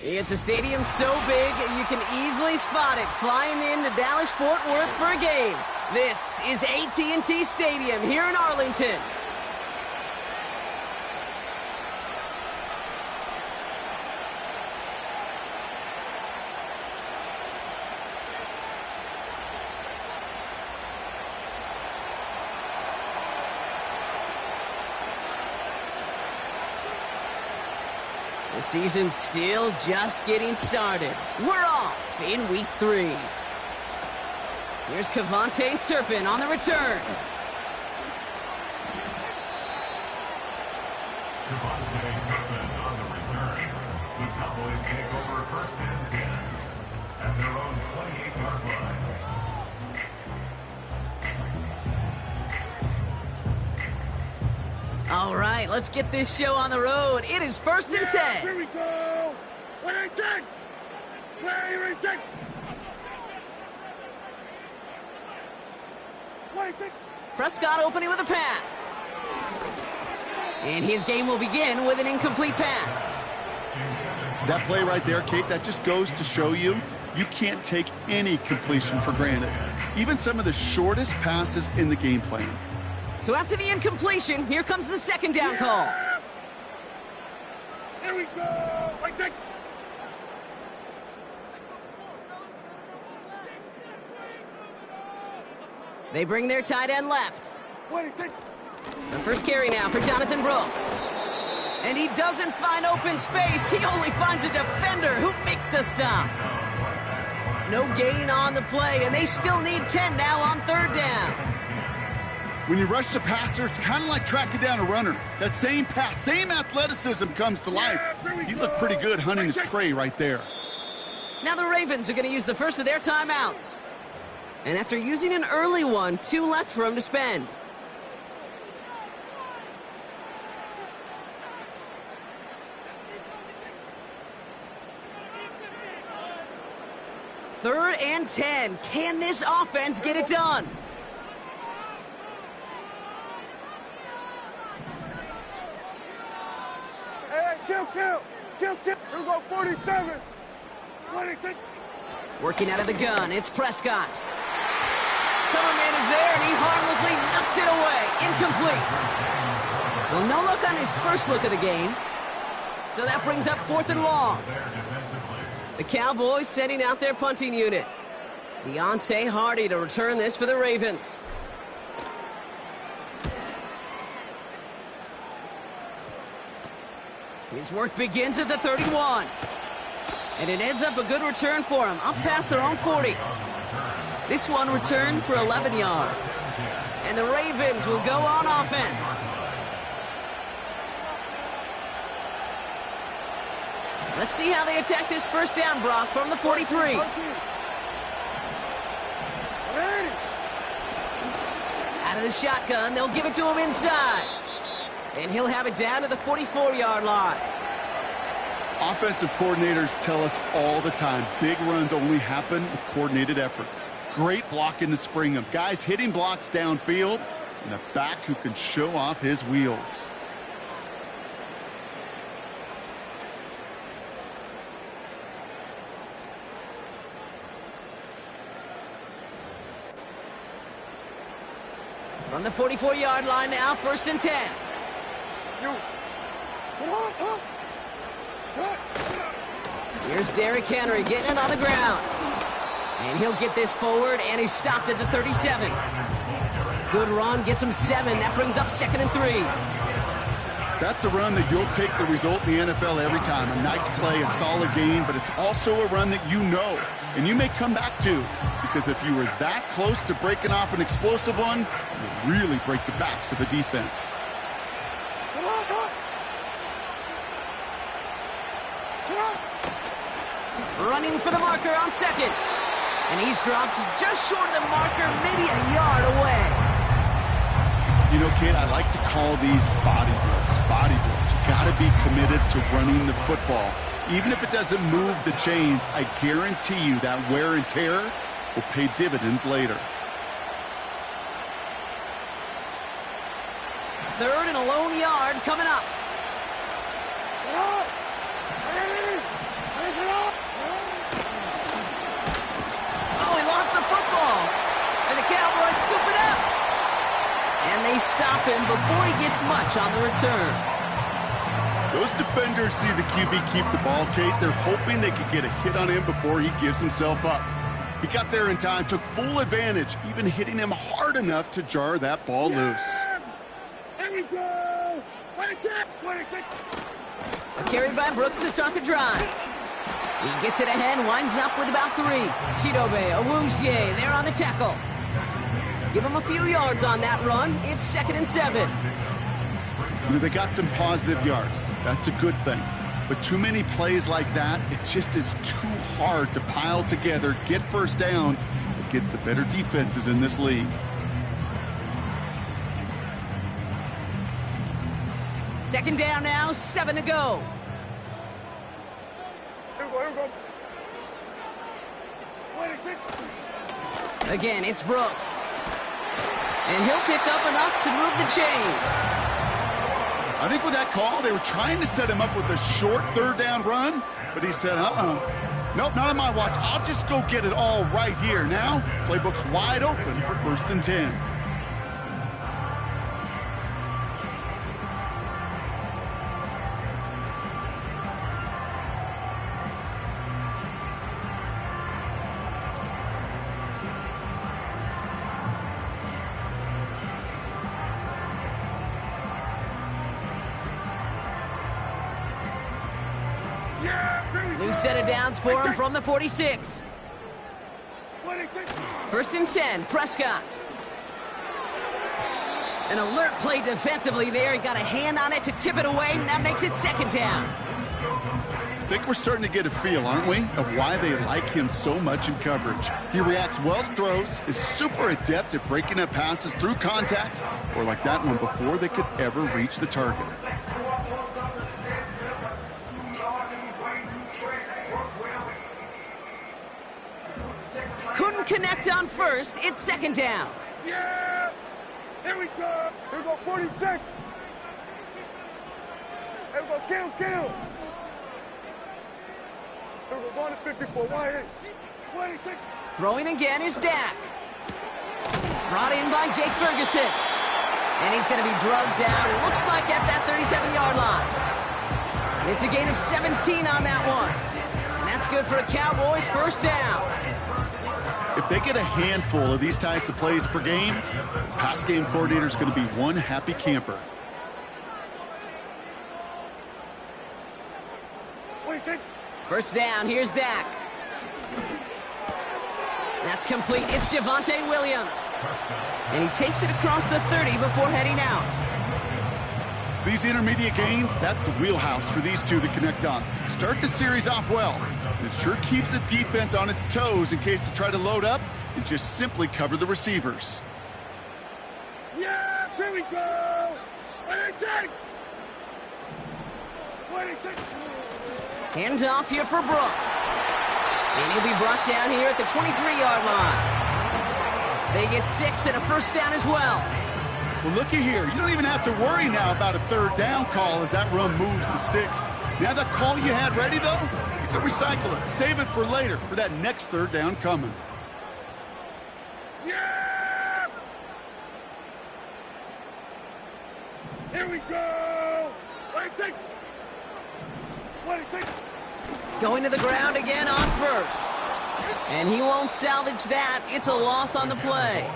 It's a stadium so big you can easily spot it flying into Dallas-Fort Worth for a game. This is AT&T Stadium here in Arlington. The season's still just getting started. We're off in week 3. Here's KaVontae Turpin on the return. KaVontae Turpin on the return. The Cowboys take over first and 10 at their own 28-yard line. All right, let's get this show on the road. It is first and 10. Here we go. What I said. Where I said. Prescott opening with a pass. And his game will begin with an incomplete pass. That play right there, Kate, that just goes to show you can't take any completion for granted. Even some of the shortest passes in the game plan. So after the incompletion, here comes the second down call. Here we go. Wait, take. They bring their tight end left. Wait, take. The first carry now for Jonathan Brooks. And he doesn't find open space. He only finds a defender who makes the stop. No gain on the play, and they still need 10 now on third down. When you rush the passer, it's kind of like tracking down a runner. That same pass, same athleticism comes to life. He looked pretty good hunting his prey right there. Now the Ravens are going to use the first of their timeouts. And after using an early one, 2 left for him to spend. Third and 10. Can this offense get it done? Kill. Here we go, 47. Working out of the gun, it's Prescott. Coverman is there, and he harmlessly knocks it away. Incomplete. Well, no luck on his first look of the game. So that brings up 4th and long. The Cowboys sending out their punting unit. Deontay Hardy to return this for the Ravens. His work begins at the 31. And it ends up a good return for him, up past their own 40. This one returned for 11 yards. And the Ravens will go on offense. Let's see how they attack this first down, Brock, from the 43. Out of the shotgun, they'll give it to him inside. And he'll have it down to the 44-yard line. Offensive coordinators tell us all the time, big runs only happen with coordinated efforts. Great blocking to spring them. Guys hitting blocks downfield, and a back who can show off his wheels. From the 44-yard line now, first and 10. Here's Derrick Henry getting it on the ground. And he'll get this forward, and he's stopped at the 37. Good run, gets him 7. That brings up 2nd and 3. That's a run that you'll take the result in the NFL every time. A nice play, a solid game, but it's also a run that you know, and you may come back to, because if you were that close to breaking off an explosive one, you'll really break the backs of a defense. Running for the marker on 2nd. And he's dropped just short of the marker, maybe a yard away. You know, kid, I like to call these body blows. Body blows. You got to be committed to running the football. Even if it doesn't move the chains, I guarantee you that wear and tear will pay dividends later. 3rd and a lone yard coming up. they stop him before he gets much on the return. Those defenders see the QB keep the ball, Kate. They're hoping they could get a hit on him before he gives himself up. He got there in time, took full advantage, even hitting him hard enough to jar that ball loose. Here we go! 26! Carried by Brooks to start the drive. He gets it ahead, winds up with about 3. Chidobe Awuzie there on the tackle. Give him a few yards on that run. It's 2nd and 7. You know, they got some positive yards. That's a good thing. But too many plays like that, it just is too hard to pile together, get first downs against the better defenses in this league. Second down now, 7 to go. Here we go. 26! Again, it's Brooks. And he'll pick up enough to move the chains. I think with that call, they were trying to set him up with a short 3rd down run, but he said, nope, not on my watch. I'll just go get it all right here. Now, playbook's wide open for 1st and 10. New set of downs for him from the 46. 26! 1st and 10, Prescott. An alert play defensively there. He got a hand on it to tip it away, and that makes it 2nd down. I think we're starting to get a feel, aren't we, of why they like him so much in coverage. He reacts well to throws, is super adept at breaking up passes through contact, or like that one before they could ever reach the target. Couldn't connect on 1st. It's 2nd down. Yeah! Here we go! Here we go, 46! Here we go, kill! Here we go, going to 54, wide 26! Throwing again is Dak. Brought in by Jake Ferguson. And he's going to be drugged down, looks like at that 37-yard line. It's a gain of 17 on that one. And that's good for a Cowboys 1st down. If they get a handful of these types of plays per game, the pass game coordinator is going to be one happy camper. 26! 1st down, here's Dak. That's complete. It's Javonte Williams. And he takes it across the 30 before heading out. These intermediate gains, that's the wheelhouse for these two to connect on. Start the series off well. It sure keeps the defense on its toes in case they try to load up and just simply cover the receivers. Yeah, here we go! 26! 26! Hand off here for Brooks. And he'll be brought down here at the 23-yard line. They get 6 and a 1st down as well. Well, looky here. You don't even have to worry now about a 3rd down call as that run moves the sticks. Now that call you had ready, though, you can recycle it. Save it for later for that next 3rd down coming. Yeah! Here we go! 26! 26! Going to the ground again on 1st. And he won't salvage that. It's a loss on the play.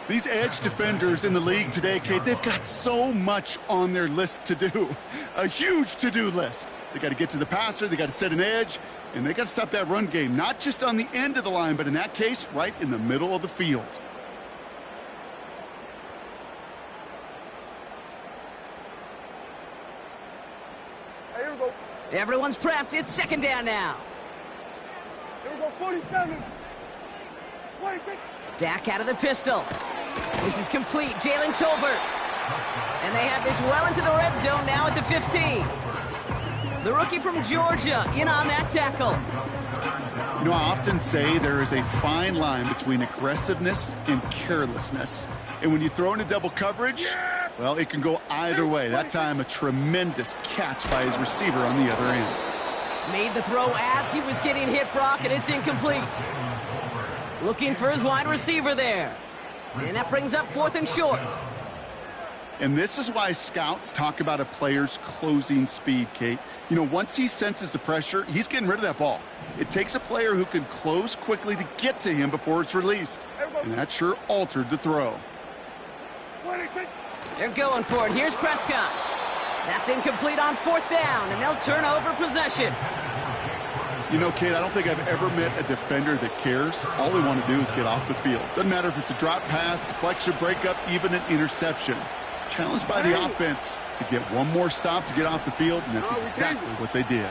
These edge defenders in the league today, Kate, they've got so much on their list to do. A huge to-do list. They got to get to the passer, they got to set an edge, and they got to stop that run game, not just on the end of the line, but in that case, right in the middle of the field. Hey, here we go. Everyone's prepped. It's 2nd down now. Here we go, 47! 26! Dak out of the pistol. This is complete. Jalen Tolbert. And they have this well into the red zone now at the 15. The rookie from Georgia in on that tackle. You know, I often say there is a fine line between aggressiveness and carelessness. And when you throw into double coverage, well, it can go either way. That time, a tremendous catch by his receiver on the other end. Made the throw as he was getting hit, Brock, and it's incomplete. Looking for his wide receiver there. And that brings up 4th and short. And this is why scouts talk about a player's closing speed, Kate. You know, once he senses the pressure, he's getting rid of that ball. It takes a player who can close quickly to get to him before it's released. And that sure altered the throw. They're going for it. Here's Prescott. That's incomplete on 4th down, and they'll turn over possession. You know, Kate, I don't think I've ever met a defender that cares. All they want to do is get off the field. Doesn't matter if it's a drop pass, deflection, breakup, even an interception. Challenged by the offense to get one more stop to get off the field, and that's exactly what they did.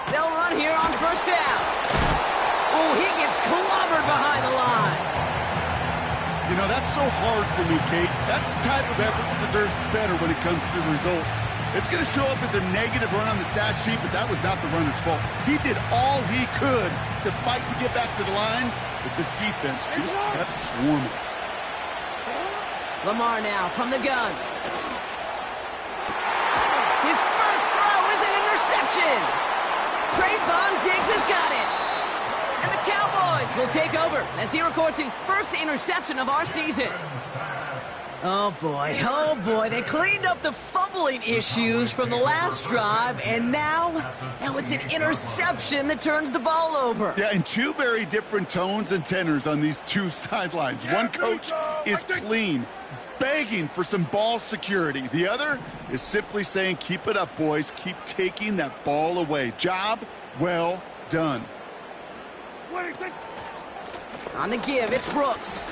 They'll run here on 1st down. Oh, he gets clobbered behind the line. You know, that's so hard for me, Kate. That's the type of effort that deserves better when it comes to results. It's going to show up as a negative run on the stat sheet, but that was not the runner's fault. He did all he could to fight to get back to the line, but this defense just kept swarming. Lamar now from the gun. His first throw is an interception. Trayvon Diggs has got it. And the Cowboys will take over as he records his first interception of our season. Oh boy, they cleaned up the fumbling issues from the last drive, and now it's an interception that turns the ball over. Yeah, and two very different tones and tenors on these two sidelines. One coach is clean, begging for some ball security. The other is simply saying, keep it up, boys. Keep taking that ball away. Job well done. On the give, it's Brooks.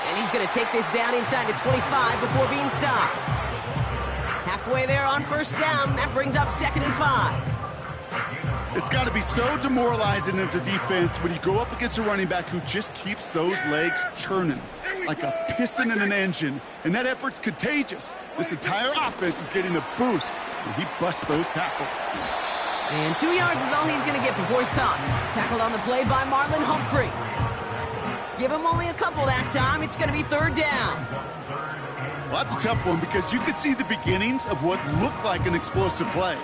And he's going to take this down inside the 25 before being stopped. Halfway there on 1st down, that brings up 2nd and 5. It's got to be so demoralizing as a defense when you go up against a running back who just keeps those legs churning like a piston in an engine, and that effort's contagious. This entire offense is getting a boost, and he busts those tackles. And 2 yards is all he's going to get before he's caught. Tackled on the play by Marlon Humphrey. Give him only a couple that time. It's going to be 3rd down. Well, that's a tough one because you could see the beginnings of what looked like an explosive play.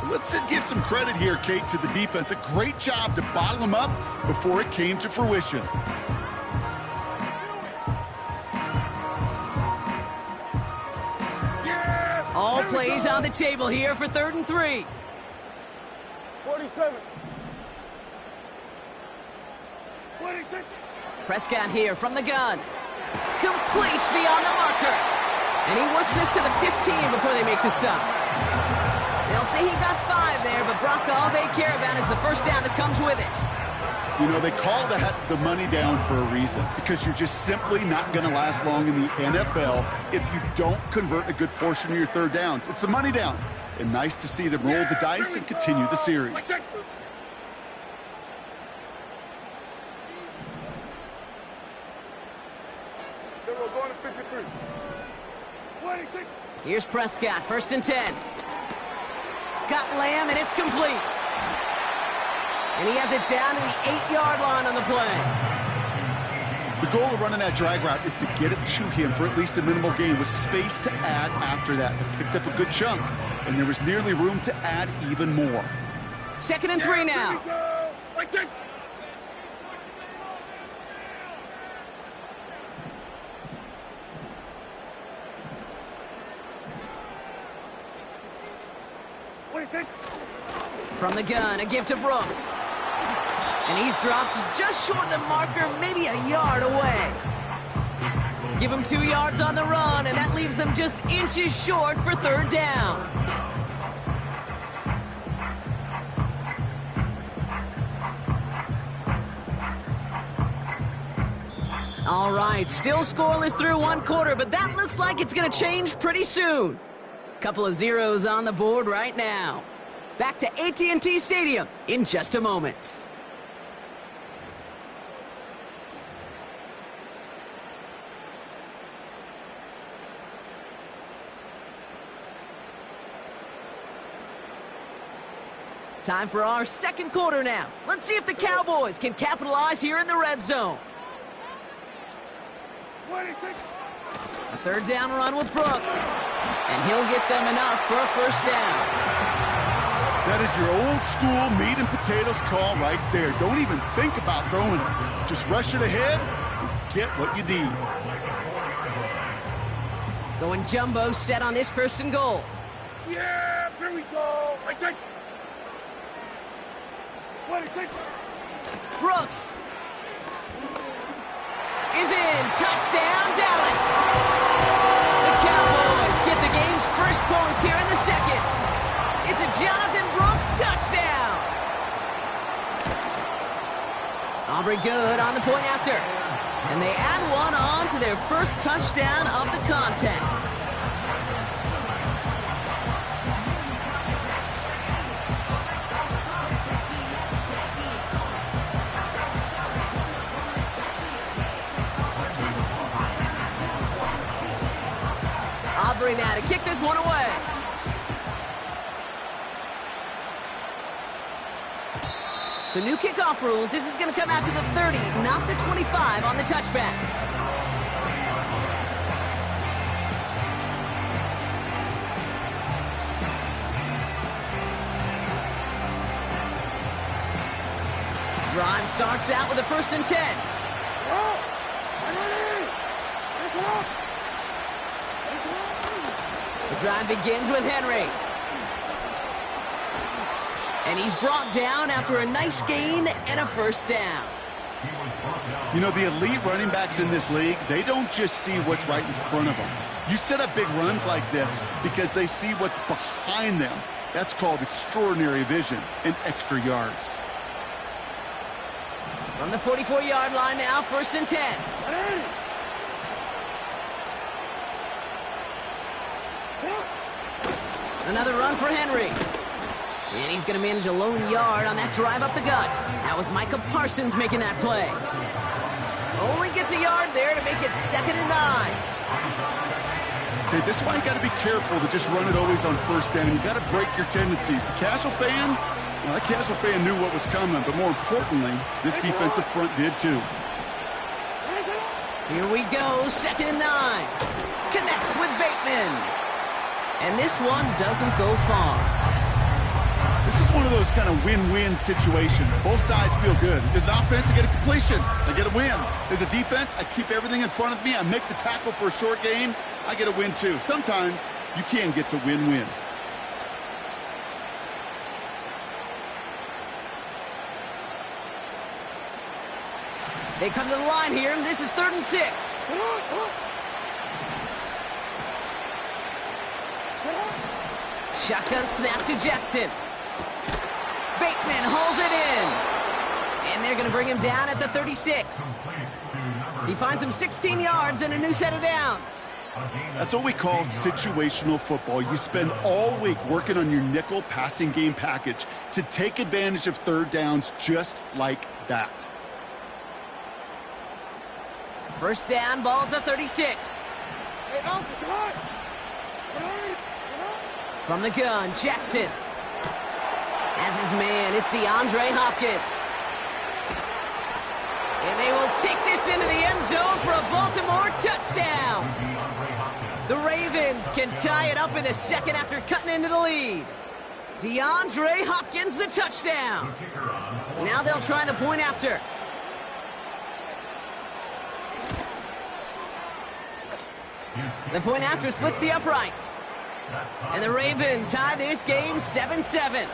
Let's give some credit here, Kate, to the defense. A great job to bottle them up before it came to fruition. All plays on the table here for 3rd and 3. 47. 46. Prescott here from the gun. Complete beyond the marker. And he works this to the 15 before they make the stop. They'll say he got 5 there, but Brock, all they care about is the 1st down that comes with it. You know, they call the money down for a reason, because you're just simply not going to last long in the NFL if you don't convert a good portion of your 3rd downs. It's the money down. And nice to see them roll the dice and continue the series. Here's Prescott, 1st and 10. Got Lamb, and it's complete. And he has it down to the 8-yard line on the play. The goal of running that drag route is to get it to him for at least a minimal gain with space to add after that. They picked up a good chunk, and there was nearly room to add even more. 2nd and 3 now. From the gun, a give to Brooks. And he's dropped just short of the marker, maybe a yard away. Give him 2 yards on the run, and that leaves them just inches short for 3rd down. All right, still scoreless through 1 quarter, but that looks like it's going to change pretty soon. Couple of zeros on the board right now. Back to AT&T Stadium in just a moment. Time for our 2nd quarter now. Let's see if the Cowboys can capitalize here in the red zone. A 3rd down run with Brooks. And he'll get them enough for a 1st down. That is your old school meat and potatoes call right there. Don't even think about throwing it. Just rush it ahead and get what you need. Going jumbo set on this 1st and goal. Yeah, here we go. I take. What is it? Brooks is in. Touchdown, Dallas. The Cowboys get the game's first points here in the 2nd. It's a Jonathan Brooks touchdown. Aubrey good on the point after. And they add one on to their first touchdown of the contest. Aubrey now to kick this one away. So new kickoff rules. This is going to come out to the 30, not the 25 on the touchback. Drive starts out with a 1st and 10. The drive begins with Henry. And he's brought down after a nice gain and a 1st down. You know, the elite running backs in this league, they don't just see what's right in front of them. You set up big runs like this because they see what's behind them. That's called extraordinary vision and extra yards. From the 44-yard line now, 1st and 10. Another run for Henry. And he's going to manage a lone yard on that drive up the gut. That was Micah Parsons making that play. Only gets a yard there to make it 2nd and 9. Okay, this is why you got to be careful to just run it always on 1st down. You got to break your tendencies. The casual fan, well, that casual fan knew what was coming, but more importantly, this defensive front did too. Here we go, 2nd and 9. Connects with Bateman. And this one doesn't go far. This is one of those kind of win-win situations. Both sides feel good. As an offense, I get a completion. I get a win. As a defense, I keep everything in front of me. I make the tackle for a short gain. I get a win, too. Sometimes you can get to win-win. They come to the line here, and this is 3rd and 6. Shotgun snap to Jackson. Bateman hauls it in. And they're going to bring him down at the 36. He finds him 16 yards and a new set of downs. That's what we call situational football. You spend all week working on your nickel passing game package to take advantage of 3rd downs just like that. 1st down, ball at the 36. From the gun, Jackson. As his man, it's DeAndre Hopkins. And they will take this into the end zone for a Baltimore touchdown. The Ravens can tie it up in the 2nd after cutting into the lead. DeAndre Hopkins, the touchdown. Now they'll try the point after. The point after splits the uprights. And the Ravens tie this game 7-7.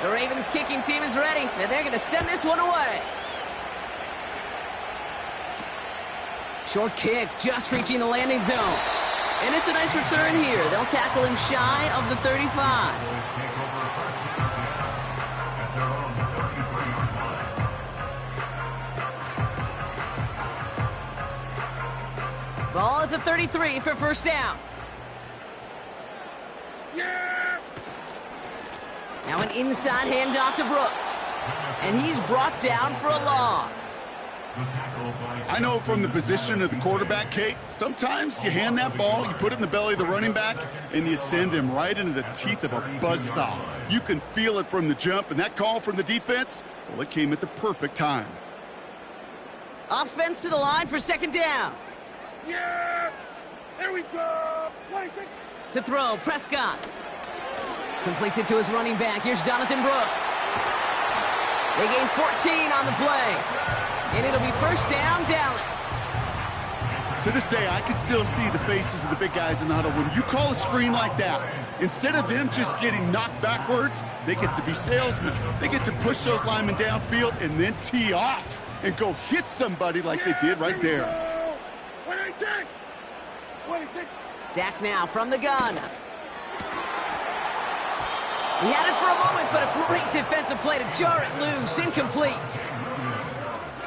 The Ravens kicking team is ready, and they're going to send this one away. Short kick, just reaching the landing zone. And it's a nice return here. They'll tackle him shy of the 35. Ball at the 33 for 1st down. Yeah! Now an inside handoff to Brooks. And he's brought down for a loss. I know from the position of the quarterback, Kate, sometimes you hand that ball, you put it in the belly of the running back, and you send him right into the teeth of a buzzsaw. You can feel it from the jump, and that call from the defense, well, it came at the perfect time. Offense to the line for second down. Yeah! There we go! 26. To throw, Prescott. Completes it to his running back. Here's Jonathan Brooks. They gain 14 on the play. And it'll be first down, Dallas. To this day, I can still see the faces of the big guys in the huddle. When you call a screen like that, instead of them just getting knocked backwards, they get to be salesmen. They get to push those linemen downfield and then tee off and go hit somebody like they did right there. 26. 26. Dak now from the gun. He had it for a moment, but a great defensive play to jar it loose. Incomplete.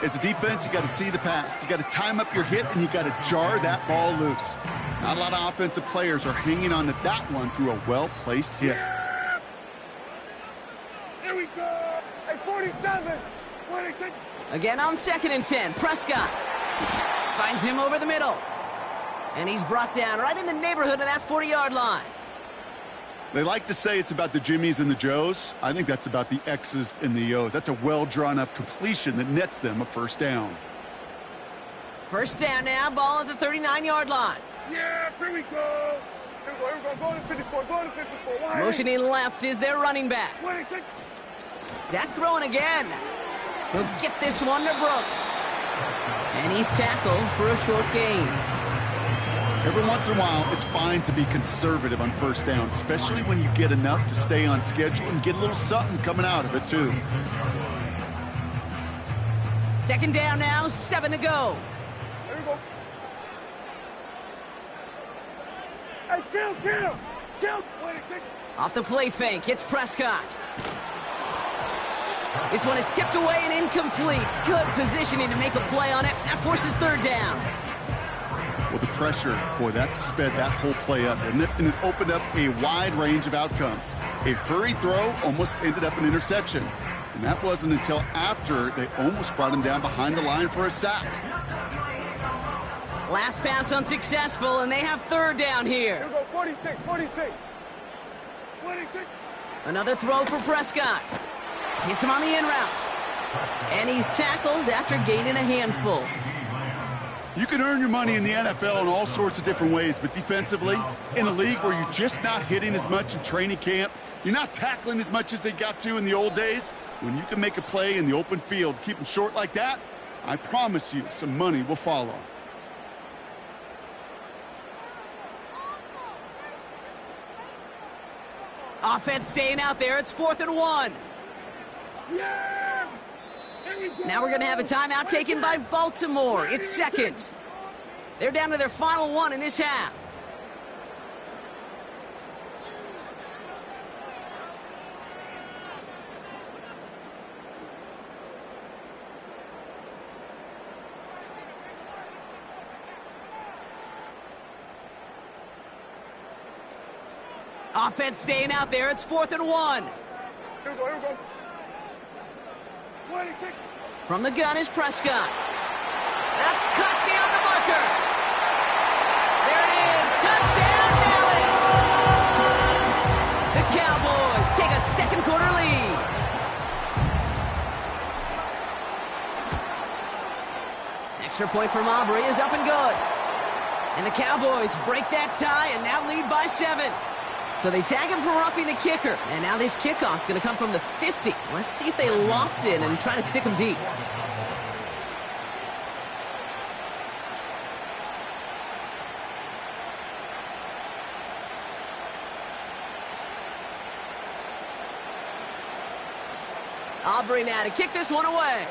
As a defense, you got to see the pass. You got to time up your hit, and you got to jar that ball loose. Not a lot of offensive players are hanging on to that one through a well-placed hit. Yeah! Here we go! At 47. 26. Again on 2nd and 10. Prescott finds him over the middle. And he's brought down right in the neighborhood of that 40-yard line. They like to say it's about the Jimmies and the Joes. I think that's about the X's and the O's. That's a well-drawn-up completion that nets them a first down. First down now, ball at the 39-yard line. Yeah, here we go! Here we go, here we go. Go to 54, go to 54. Why? Motioning left is their running back. 26. Dak throwing again. He'll get this one to Brooks. And he's tackled for a short gain. Every once in a while, it's fine to be conservative on first down, especially when you get enough to stay on schedule and get a little something coming out of it, too. Second down now, 7 to go. Here we go. Hey, kill! 26. Off the play fake, it's Prescott. This one is tipped away and incomplete. Good positioning to make a play on it. That forces third down. Well, the pressure, boy, that sped that whole play up, didn't it? And it opened up a wide range of outcomes. A hurried throw almost ended up an interception. And that wasn't until after they almost brought him down behind the line for a sack. Last pass unsuccessful, and they have third down here. Here we go, 46. 26. Another throw for Prescott. Hits him on the in route. And he's tackled after gaining a handful. You can earn your money in the NFL in all sorts of different ways, but defensively, in a league where you're just not hitting as much in training camp, you're not tackling as much as they got to in the old days, when you can make a play in the open field, keep them short like that, I promise you some money will follow. Offense staying out there. It's 4th and 1. Yeah! Now we're going to have a timeout taken by Baltimore. It's second. They're down to their final one in this half. Offense staying out there. It's 4th and 1. Here we go. 26. From the gun is Prescott. That's cut beyond the marker. There it is. Touchdown, Dallas. The Cowboys take a second quarter lead. Extra point from Aubrey is up and good. And the Cowboys break that tie and now lead by 7. So they tag him for roughing the kicker. And now this kickoff's going to come from the 50. Let's see if they loft in and try to stick him deep. Aubrey now to kick this one away.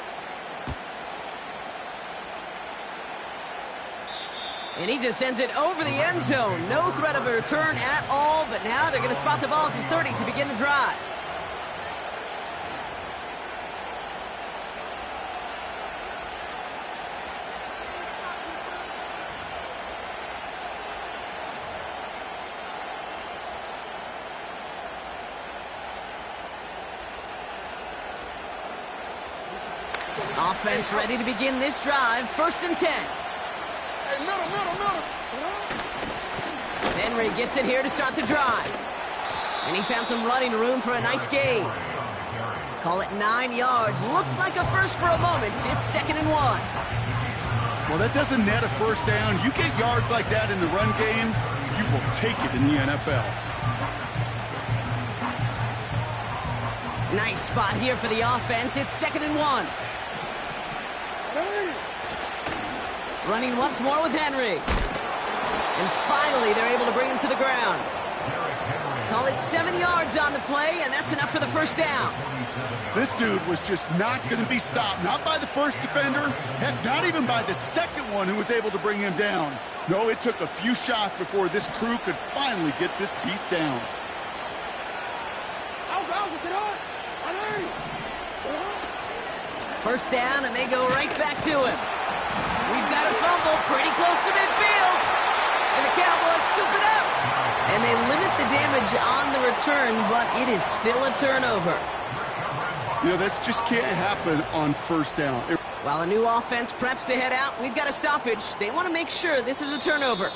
And he just sends it over the end zone. No threat of a return at all, but now they're going to spot the ball at the 30 to begin the drive. Offense ready to begin this drive. 1st and 10. Hey, middle. Henry gets it here to start the drive. And he found some running room for a nice gain. Call it 9 yards. Looked like a first for a moment. It's 2nd and 1. Well, that doesn't net a first down. You get yards like that in the run game, you will take it in the NFL. Nice spot here for the offense. It's 2nd and 1. Running once more with Henry. And finally, they're able to bring him to the ground. Call it 7 yards on the play, and that's enough for the first down. This dude was just not going to be stopped. Not by the first defender. Heck, not even by the second one who was able to bring him down. No, it took a few shots before this crew could finally get this beast down. First down, and they go right back to him. We've got a fumble pretty close to midfield. And the Cowboys scoop it up. And they limit the damage on the return, but it is still a turnover. You know, this just can't happen on first down. While a new offense preps to head out, we've got a stoppage. They want to make sure this is a turnover.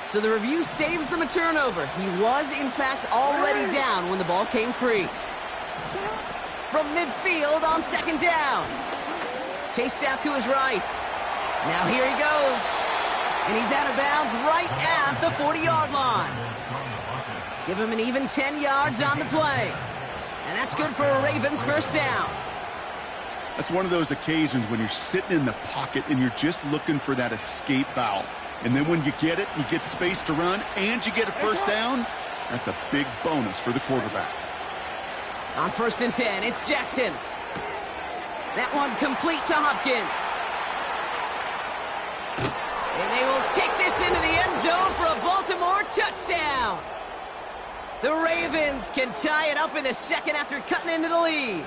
So the review saves them a turnover. He was, in fact, already down when the ball came free. From midfield on 2nd down. Chased out to his right. Now here he goes. And he's out of bounds right at the 40-yard line. Give him an even 10 yards on the play. And that's good for a Ravens first down. That's one of those occasions when you're sitting in the pocket and you're just looking for that escape valve. And then when you get it, you get space to run, and you get a first down, that's a big bonus for the quarterback. On 1st and 10, it's Jackson. That one complete to Hopkins. And they will take this into the end zone for a Baltimore touchdown. The Ravens can tie it up in the second after cutting into the lead.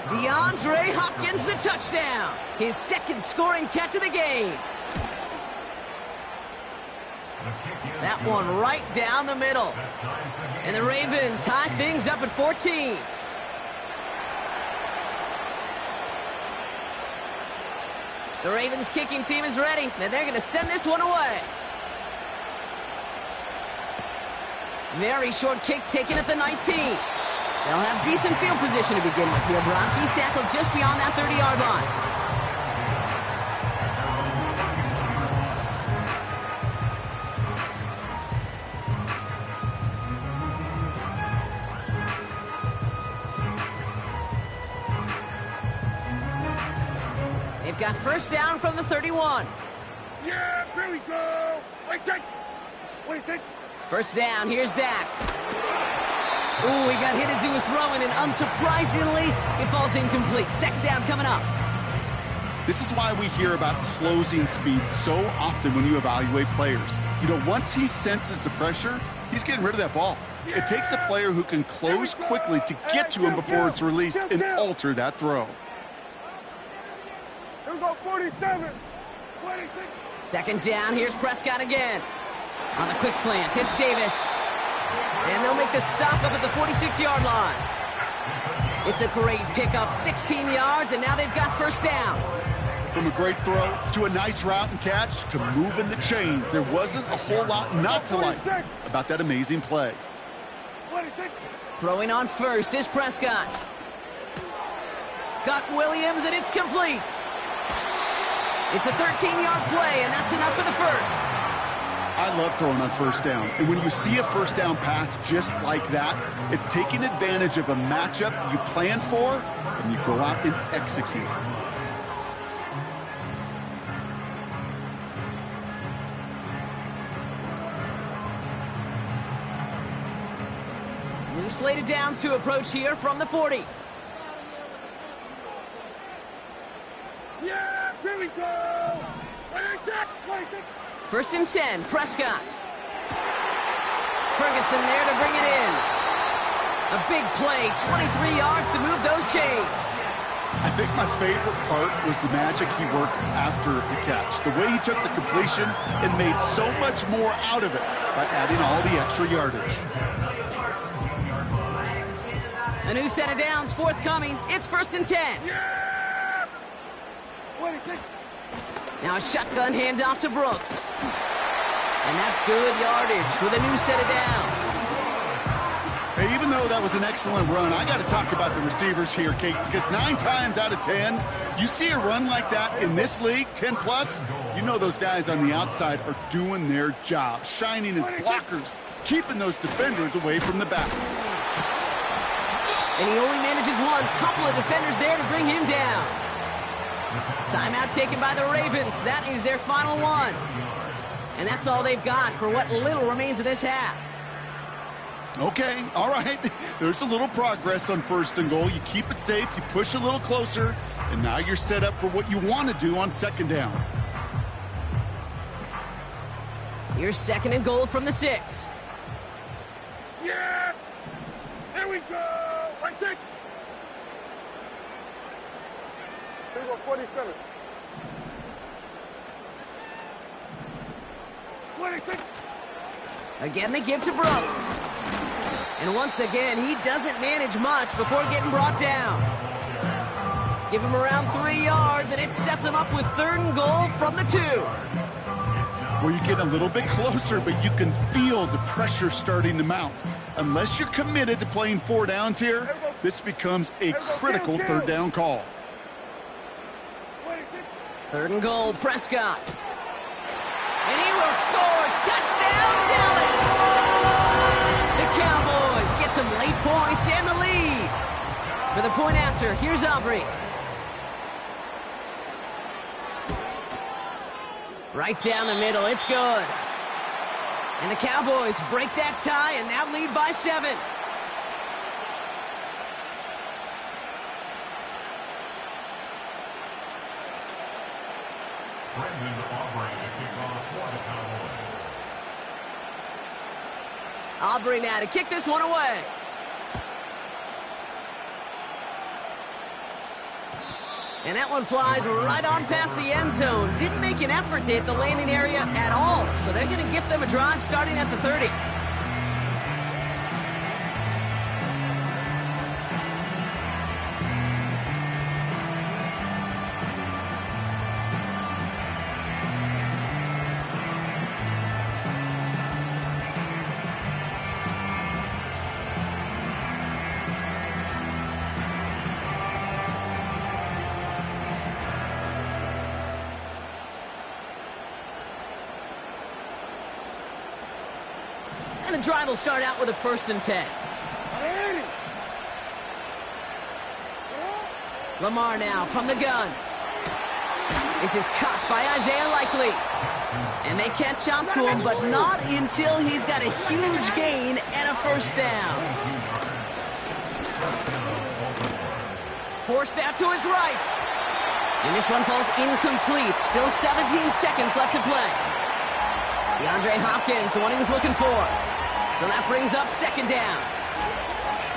DeAndre Hopkins, the touchdown. His 2nd scoring catch of the game. That one right down the middle. And the Ravens tie things up at 14. The Ravens kicking team is ready, and they're going to send this one away. Very short kick taken at the 19. They'll have decent field position to begin with here. Brock, he's tackled just beyond that 30-yard line. They've got first down from the 31. Yeah, here we go. Wait, take. First down, here's Dak. Ooh, he got hit as he was throwing, and unsurprisingly, it falls incomplete. 2nd down coming up. This is why we hear about closing speed so often when you evaluate players. You know, once he senses the pressure, he's getting rid of that ball. It takes a player who can close quickly to get to him before it's released and alter that throw. Here we go, 47. 26. 2nd down, here's Prescott again. On the quick slant, it's Davis. And they'll make the stop up at the 46-yard line. It's a great pickup, 16 yards, and now they've got first down. From a great throw to a nice route and catch to moving the chains, there wasn't a whole lot not to like about that amazing play. 26. Throwing on first is Prescott. Got Williams, and it's complete. It's a 13-yard play, and that's enough for the first. I love throwing on first down. And when you see a first down pass just like that, it's taking advantage of a matchup you plan for, and you go out and execute. New slated downs to approach here from the 40. Yeah, here we go. 26. 1st and 10, Prescott. Ferguson there to bring it in. A big play, 23 yards to move those chains. I think my favorite part was the magic he worked after the catch. The way he took the completion and made so much more out of it by adding all the extra yardage. A new set of downs forthcoming. It's 1st and 10. Yeah! Now a shotgun handoff to Brooks. And that's good yardage with a new set of downs. Hey, even though that was an excellent run, I got to talk about the receivers here, Kate, because 9 times out of 10, you see a run like that in this league, 10 plus, you know those guys on the outside are doing their job, shining as blockers, keeping those defenders away from the back. And he only manages one. Couple of defenders there to bring him down. Timeout taken by the Ravens. That is their final one. And that's all they've got for what little remains of this half. Okay, all right. There's a little progress on 1st and goal. You keep it safe, you push a little closer, and now you're set up for what you want to do on 2nd down. Here's 2nd and goal from the 6. Yeah! Here we go! Right take! Here we go, 47. 26. Again, they give to Brooks. And once again, he doesn't manage much before getting brought down. Give him around 3 yards, and it sets him up with 3rd and goal from the 2. Well, you get a little bit closer, but you can feel the pressure starting to mount. Unless you're committed to playing 4 downs here, this becomes a critical 3rd down call. 3rd and goal, Prescott. And he will score. Touchdown, Dallas! The Cowboys get some late points and the lead. For the point after, here's Aubrey. Right down the middle, it's good. And the Cowboys break that tie and now lead by 7. Brendan Aubrey to kick off for the Cowboys. Aubrey now to kick this one away. And that one flies right on past the end zone. Didn't make an effort to hit the landing area at all. So they're going to gift them a drive starting at the 30. And the drive will start out with a 1st and 10. Lamar now from the gun. This is caught by Isaiah Likely. And they catch up to him, but not until he's got a huge gain and a 1st down. Forced out to his right. And this one falls incomplete. Still 17 seconds left to play. DeAndre Hopkins, the one he was looking for. So that brings up 2nd down.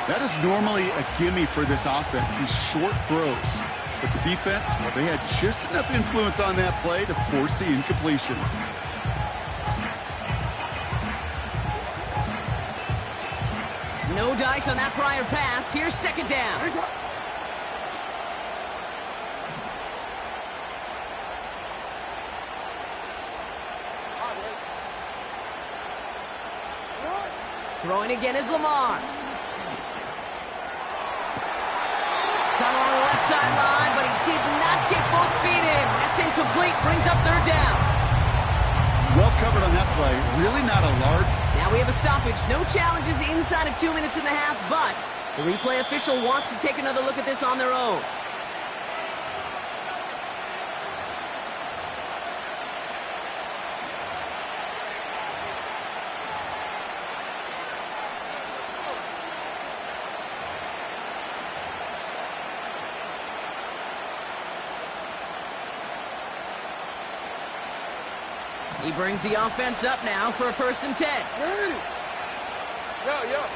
That is normally a gimme for this offense, these short throws. But the defense, well, they had just enough influence on that play to force the incompletion. No dice on that prior pass. Here's 2nd down. Throwing again is Lamar. Cut along the left sideline, but he did not get both feet in. That's incomplete. Brings up 3rd down. Well covered on that play. Really not a large. Now we have a stoppage. No challenges inside of 2 minutes and a half, but the replay official wants to take another look at this on their own. He brings the offense up now for a 1st and 10. Ready? Yeah.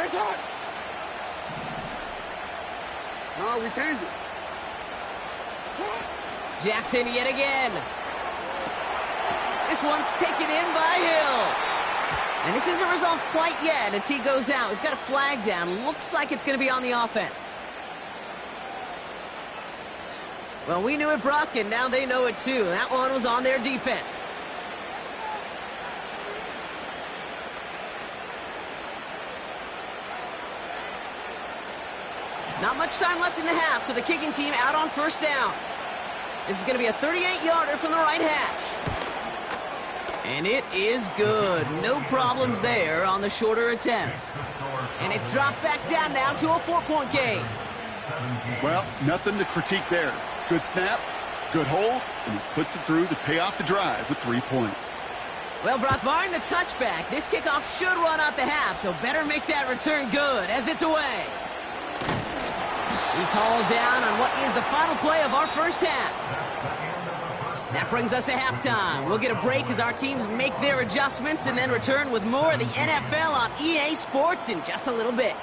It's hot. No, we changed it. Jackson yet again. This one's taken in by Hill. And this isn't resolved quite yet as he goes out. We've got a flag down. Looks like it's going to be on the offense. Well, we knew it, Brock, and now they know it too. That one was on their defense. Not much time left in the half, so the kicking team out on first down. This is going to be a 38-yarder from the right hash. And it is good. No problems there on the shorter attempt. And it's dropped back down now to a 4-point game. Well, nothing to critique there. Good snap, good hold, and he puts it through to pay off the drive with 3 points. Well, Brock, barring the touchback, this kickoff should run out the half, so better make that return good as it's away. He's hauled down on what is the final play of our first half. That brings us to halftime. We'll get a break as our teams make their adjustments and then return with more of the NFL on EA Sports in just a little bit.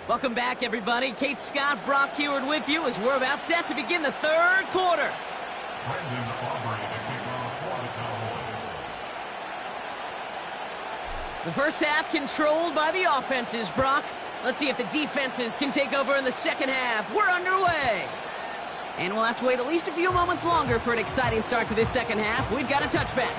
Welcome back, everybody. Kate Scott, Brock Huard with you as we're about set to begin the third quarter. Brendan Aubrey to kick off for the Cowboys. The first half controlled by the offenses, Brock. Let's see if the defenses can take over in the second half. We're underway. And we'll have to wait at least a few moments longer for an exciting start to this second half. We've got a touchback.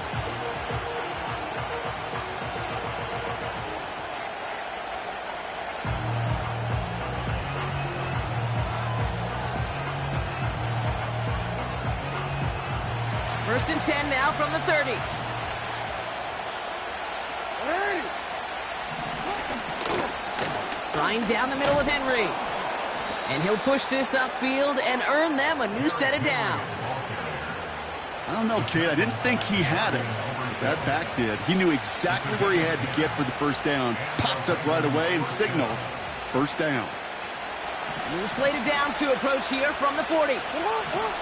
First and 10 now from the 30. Hey! Trying down the middle with Henry. And he'll push this upfield and earn them a new set of downs. I don't know, kid. I didn't think he had it. That back did. He knew exactly where he had to get for the first down. Pops up right away and signals first down. New slate of downs to approach here from the 40. Come on, come on.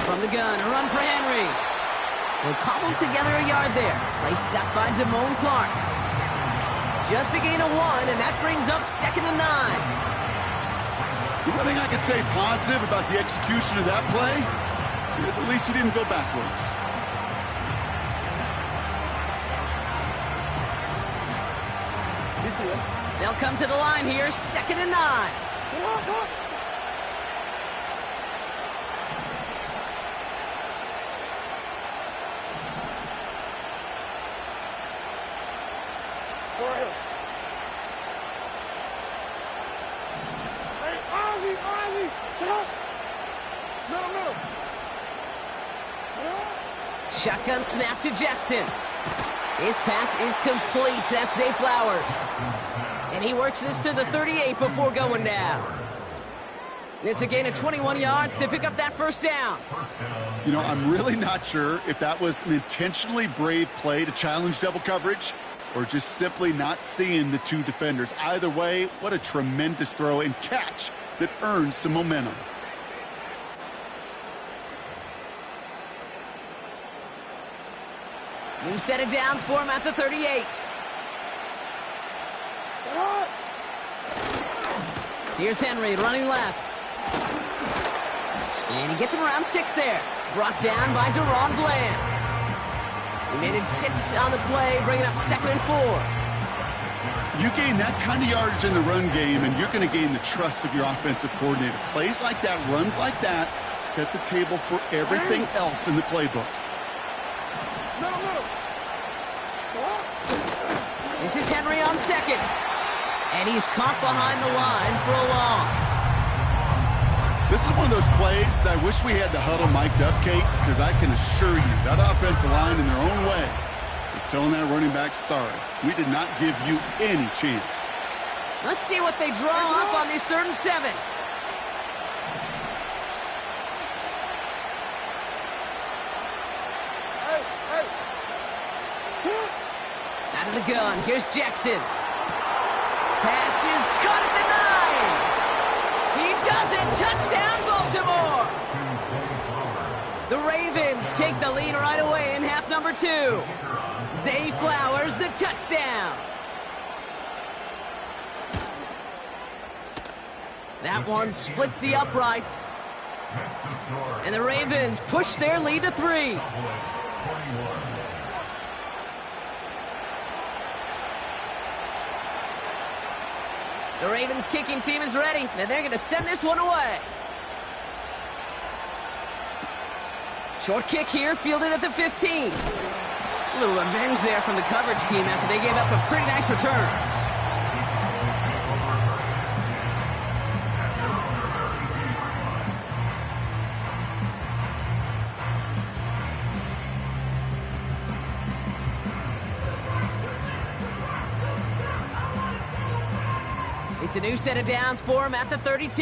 From the gun, a run for Henry. They'll cobble together a yard there. Play stopped by Damone Clark. Just a gain of 1, and that brings up 2nd and 9. The one thing I could say positive about the execution of that play is at least he didn't go backwards. They'll come to the line here, 2nd and 9. Come on, come on. Go ahead. Hey, Ozzy, Ozzy, shut up. Middle. Shotgun snap to Jackson. His pass is complete. That's Zay Flowers. And he works this to the 38 before going down. It's a gain of 21 yards to pick up that first down. You know, I'm really not sure if that was an intentionally brave play to challenge double coverage or just simply not seeing the two defenders. Either way, what a tremendous throw and catch that earned some momentum. New set of downs for him at the 38. Here's Henry running left. And he gets him around 6 there. Brought down by Deron Bland. He made it 6 on the play, bringing up 2nd and 4. You gain that kind of yardage in the run game, and you're going to gain the trust of your offensive coordinator. Plays like that, runs like that, set the table for everything else in the playbook. Middle. This is Henry on 2nd. And he's caught behind the line for a loss. This is one of those plays that I wish we had the huddle mic'd up, Kate, because I can assure you that offensive line in their own way is telling that running back, sorry, we did not give you any chance. Let's see what they draw up on this 3rd and 7. Hey. That Out of the gun, here's Jackson. Pass is caught at the 9. He does it. Touchdown, Baltimore. The Ravens take the lead right away in half number 2. Zay Flowers, the touchdown. That one splits the uprights. And the Ravens push their lead to 3. The Ravens kicking team is ready, and they're going to send this one away. Short kick here, fielded at the 15. A little revenge there from the coverage team after they gave up a pretty nice return. It's a new set of downs for him at the 32.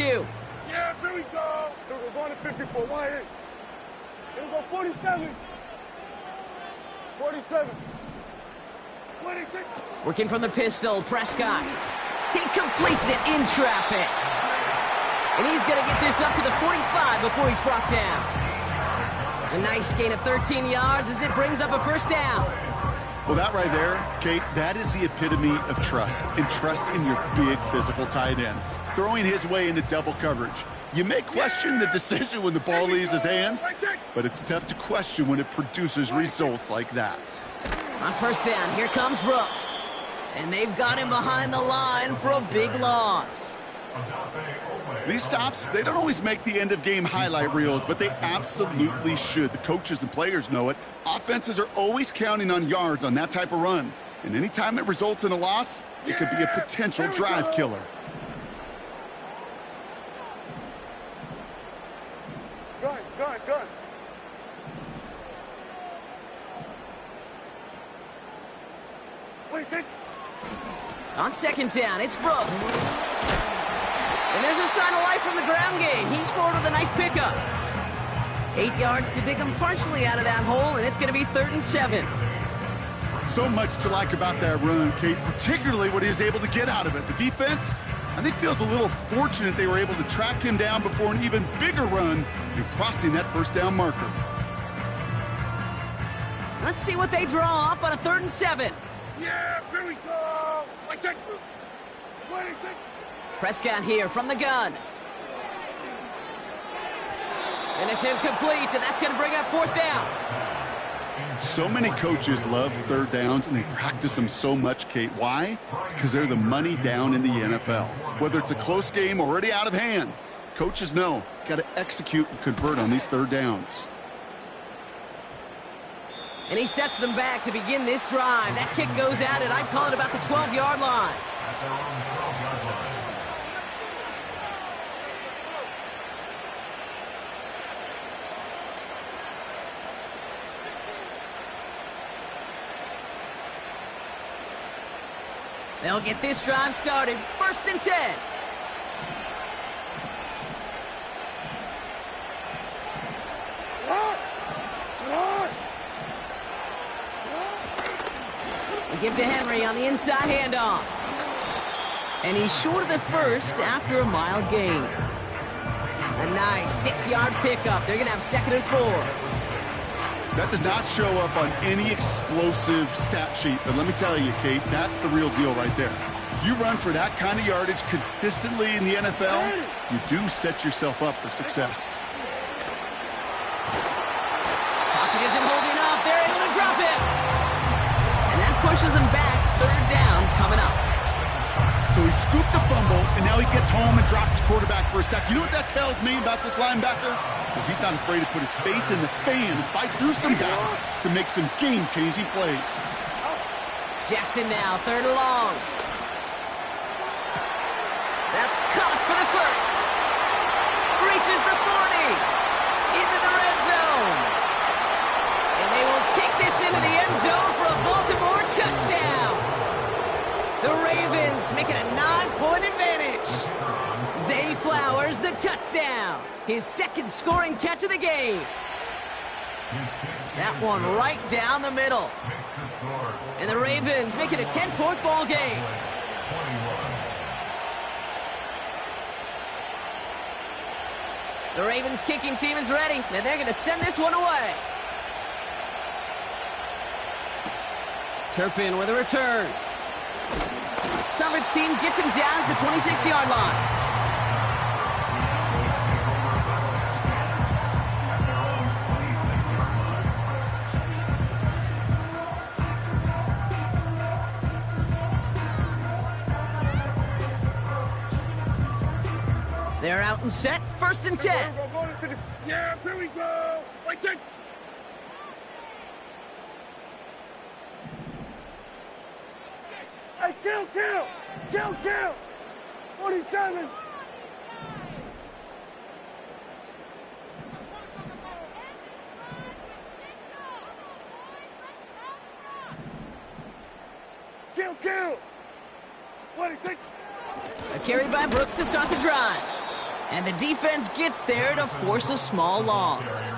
Yeah, here we go. We're going to 54. Why here? Here we go, 47. 47. 26. Working from the pistol, Prescott. He completes it in traffic. And he's going to get this up to the 45 before he's brought down. A nice gain of 13 yards as it brings up a first down. Well, that right there, Kate, that is the epitome of trust, and trust in your big physical tight end. Throwing his way into double coverage. You may question the decision when the ball leaves his hands, but it's tough to question when it produces results like that. On first down, here comes Brooks. And they've got him behind the line for a big loss. These stops, they don't always make the end-of-game highlight reels, but they absolutely should. The coaches and players know it. Offenses are always counting on yards on that type of run. And anytime it results in a loss, it could be a potential drive killer. Gun. Wait, On second down, it's Brooks. And there's a sign of life from the ground game. He's forward with a nice pickup. 8 yards to dig him partially out of that hole, and it's going to be 3rd and 7. So much to like about that run, Kate, particularly what he was able to get out of it. The defense, I think, feels a little fortunate they were able to track him down before an even bigger run and crossing that first down marker. Let's see what they draw up on a 3rd and 7. yeah, here we go. Wait, take. Prescott here from the gun. And it's incomplete, and that's going to bring up 4th down. So many coaches love third downs, and they practice them so much, Kate. Why? Because they're the money down in the NFL. Whether it's a close game or already out of hand, coaches know, got to execute and convert on these third downs. And he sets them back to begin this drive. That kick goes out, and I'd call it about the 12-yard line. They'll get this drive started. 1st and 10. We give to Henry on the inside handoff. And he's short of the first after a mild gain. A nice 6-yard pickup. They're going to have 2nd and 4. That does not show up on any explosive stat sheet, but let me tell you, Kate, that's the real deal right there. You run for that kind of yardage consistently in the NFL, you do set yourself up for success. Pocket isn't holding up. They're able to drop it. And that pushes them back. 3rd down coming up. So he scooped a fumble, and now he gets home and drops the quarterback for a sack. You know what that tells me about this linebacker? Well, he's not afraid to put his face in the fan and fight through some guys to make some game-changing plays. Jackson now, 3rd and long. That's caught for the first. Reaches the 40. Into the red zone. And they will take this into the end zone for a Baltimore touchdown. The Ravens make it a 9-point advantage. Zay Flowers, the touchdown. His 2nd scoring catch of the game. That one right down the middle. And the Ravens make it a 10-point ball game. The Ravens kicking team is ready, and they're going to send this one away. Turpin with a return. Coverage team gets him down at the 26-yard line. They're out and set, 1st and 10. Yeah, here we go. Wait, take. Hey, kill. 47. Kill. 26. A carry by Brooks to start the drive. And the defense gets there to force a small loss.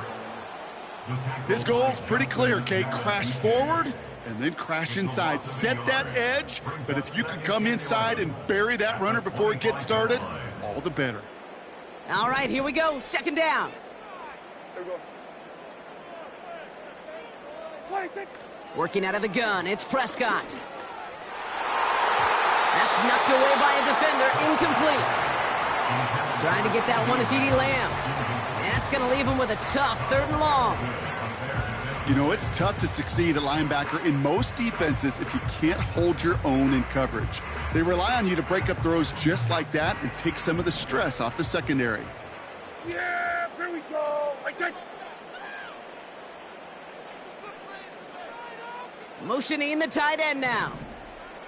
His goal's pretty clear, Kate. Crash forward and then crash inside. Set that edge, but if you can come inside and bury that runner before it gets started, all the better. All right, here we go. 2nd down. There we go. Wait, take. Working out of the gun, it's Prescott. That's knocked away by a defender, incomplete. Trying to get that one to CeeDee Lamb. And that's going to leave him with a tough 3rd and long. You know, it's tough to succeed at linebacker in most defenses if you can't hold your own in coverage. They rely on you to break up throws just like that and take some of the stress off the secondary. Yeah, here we go. Wait, take. Motioning the tight end now.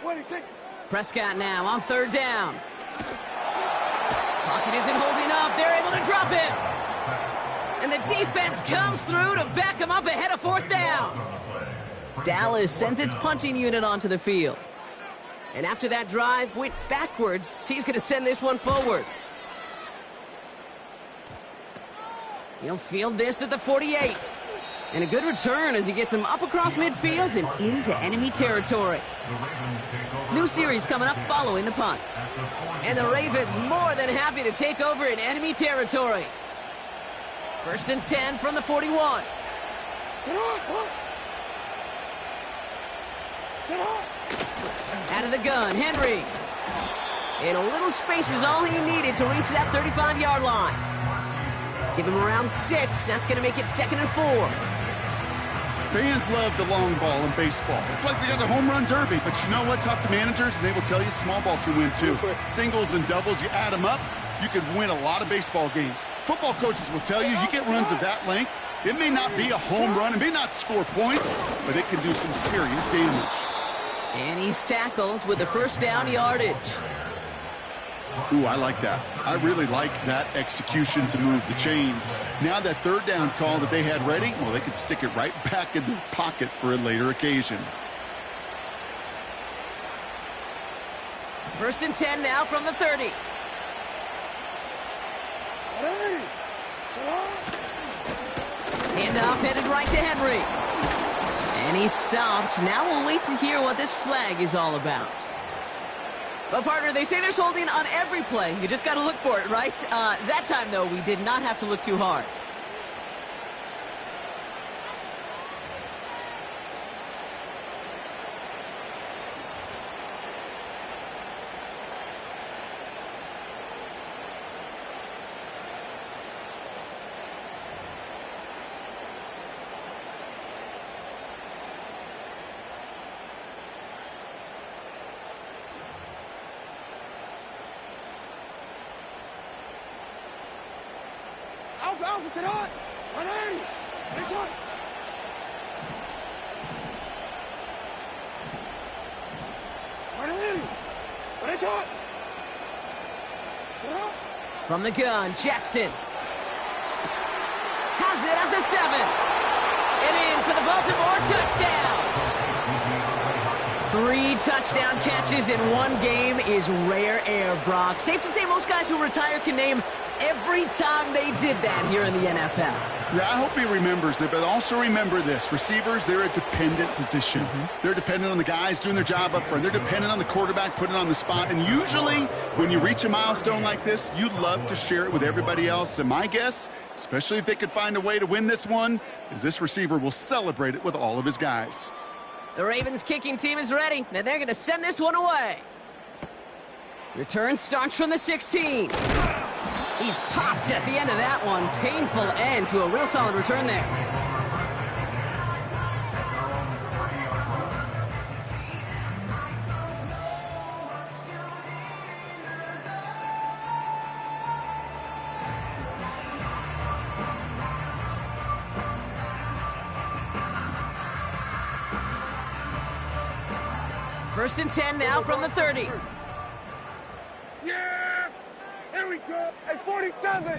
Wait, take. Prescott now on 3rd down. Pocket isn't holding up. They're able to drop him. And the defense comes through to back him up ahead of 4th down. Dallas sends its punting unit onto the field. And after that drive went backwards, he's going to send this one forward. He'll field this at the 48. And a good return as he gets him up across midfield and into enemy territory. New series coming up following the punt. And the Ravens more than happy to take over in enemy territory. 1st and 10 from the 41. Out of the gun, Henry. And a little space is all he needed to reach that 35-yard line. Give him around 6. That's going to make it 2nd and 4. Fans love the long ball in baseball. It's like they got the home run derby, but you know what? Talk to managers, and they will tell you small ball can win too. Singles and doubles, you add them up, you could win a lot of baseball games. Football coaches will tell you get runs of that length. It may not be a home run, it may not score points, but it can do some serious damage. And he's tackled with the 1st down yardage. Ooh, I like that. I really like that execution to move the chains. Now that 3rd down call that they had ready, well, they could stick it right back in their pocket for a later occasion. 1st and 10 now from the 30. Handoff headed right to Henry. And he's stopped. Now we'll wait to hear what this flag is all about. But, partner, they say there's holding on every play. You just got to look for it, right? That time, though, we did not have to look too hard. Alpha, sit on! 180! Finish on! Finish on! From the gun, Jackson. Has it at the 7. And in for the Baltimore touchdown. 3 touchdown catches in one game is rare air, Brock. Safe to say most guys who retire can name every time they did that here in the NFL. Yeah, I hope he remembers it, but also remember this. Receivers, they're a dependent position. They're dependent on the guys doing their job up front. They're dependent on the quarterback putting it on the spot. And usually, when you reach a milestone like this, you'd love to share it with everybody else. And my guess, especially if they could find a way to win this one, is this receiver will celebrate it with all of his guys. The Ravens kicking team is ready. Now they're going to send this one away. Return starts from the 16. He's popped at the end of that one. Painful end to a real solid return there. First and 10 now from the 30. Yeah! Here we go! At 47!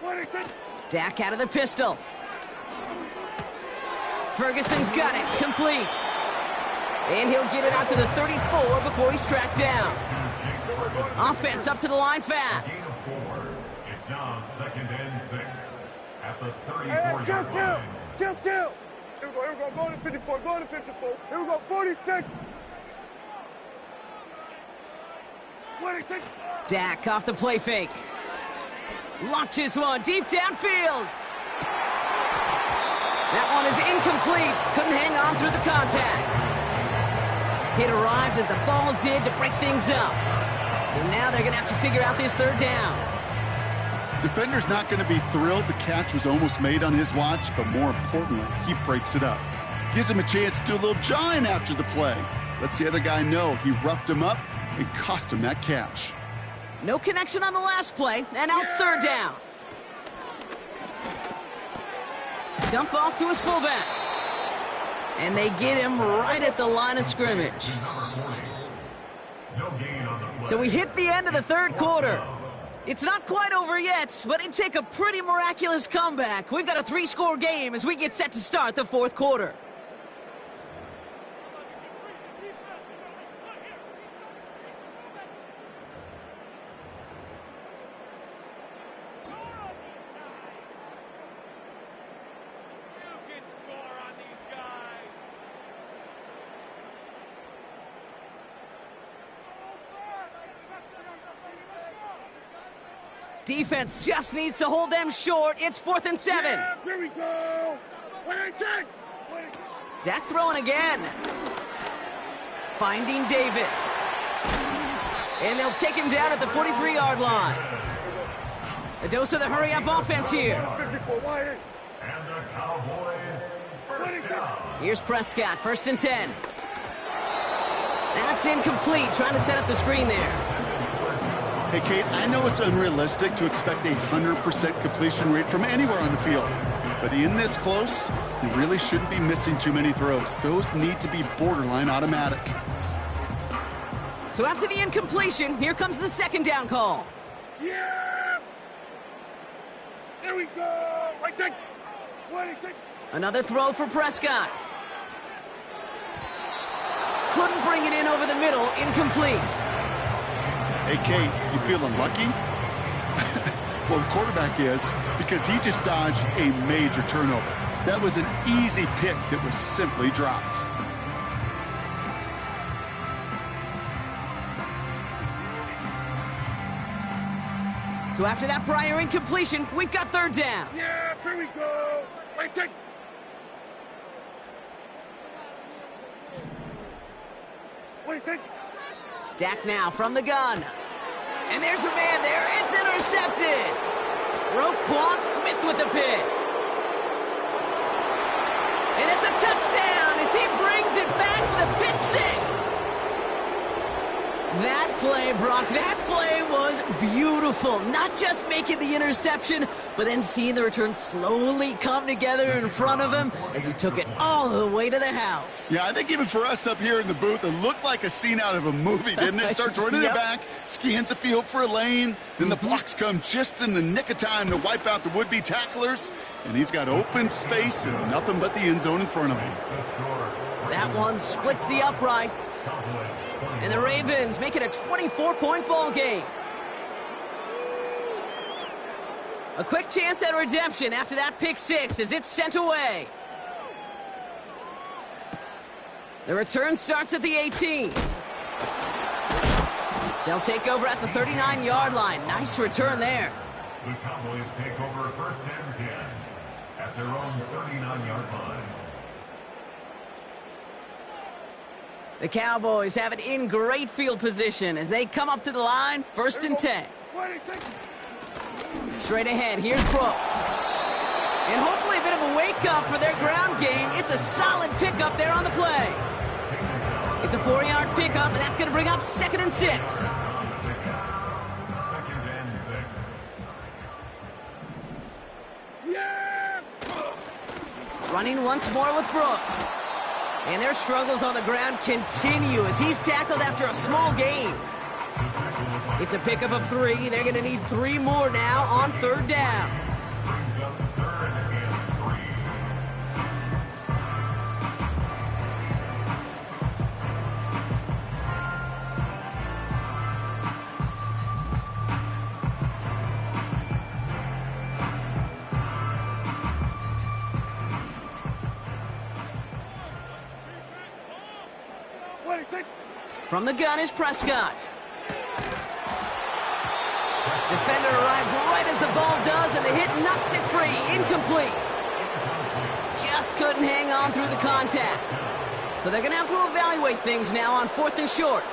46! Dak out of the pistol. Ferguson's got it. Complete. And he'll get it out to the 34 before he's tracked down. Offense up to the line fast. It's now 2nd and 6 at the Hey, 34-yard line. Kill! Here we go. Go to 54. Go to 54. Here we go. 46. 26. Dak off the play fake. Launches one deep downfield. That one is incomplete. Couldn't hang on through the contact. It arrived as the ball did to break things up. So now they're going to have to figure out this third down. Defender's not going to be thrilled the catch was almost made on his watch, but more importantly, he breaks it up. Gives him a chance to do a little jawing after the play. Lets the other guy know he roughed him up and cost him that catch. No connection on the last play, and now it's third down. Dump off to his fullback. And they get him right at the line of scrimmage. No gain on the play. So we hit the end of the third quarter. It's not quite over yet, but it'd take a pretty miraculous comeback. We've got a 3-score game as we get set to start the fourth quarter. Defense just needs to hold them short. It's 4th and 7. Yeah, here we go. 26. Dak throwing again. Finding Davis. And they'll take him down at the 43-yard line. A dose of the hurry-up offense here. 54. Wide. And the Cowboys first down. Here's Prescott, 1st and 10. That's incomplete, trying to set up the screen there. Hey, Kate, I know it's unrealistic to expect a 100% completion rate from anywhere on the field. But in this close, you really shouldn't be missing too many throws. Those need to be borderline automatic. So after the incompletion, here comes the 2nd down call. Yeah! Here we go. 26. 26. Another throw for Prescott. Couldn't bring it in over the middle, incomplete. Hey, Kate, you feeling lucky? Well, the quarterback is, because he just dodged a major turnover. That was an easy pick that was simply dropped. So after that prior incompletion, we've got 3rd down. Yeah, here we go. 26. 26. Dak now from the gun. And there's a man there. It's intercepted. Roquan Smith with the pick. And it's a touchdown as he brings it back for the pick 6. That play, Brock, that play was beautiful. Not just making the interception, but then seeing the return slowly come together in front of him as he took it all the way to the house. Yeah, I think even for us up here in the booth, it looked like a scene out of a movie, didn't it? Starts running Yep. it back, scans the field for a lane, then the blocks come just in the nick of time to wipe out the would-be tacklers, and he's got open space and nothing but the end zone in front of him. That one splits the uprights. And the Ravens make it a 24-point ball game. A quick chance at redemption after that pick six as it's sent away. The return starts at the 18. They'll take over at the 39-yard line. Nice return there. The Cowboys take over first and 10 at their own 39-yard line. The Cowboys have it in great field position as they come up to the line, first and 10. Straight ahead, here's Brooks. And hopefully a bit of a wake-up for their ground game. It's a solid pickup there on the play. It's a 4-yard pickup, and that's going to bring up 2nd and 6. 2nd and 6. Yeah! Running once more with Brooks. And their struggles on the ground continue as he's tackled after a small gain. It's a pickup of 3. They're going to need 3 more now on 3rd down. Brings up 3rd and 3. From the gun is Prescott. Defender arrives right as the ball does, and the hit knocks it free. Incomplete. Just couldn't hang on through the contact. So they're going to have to evaluate things now on 4th and short.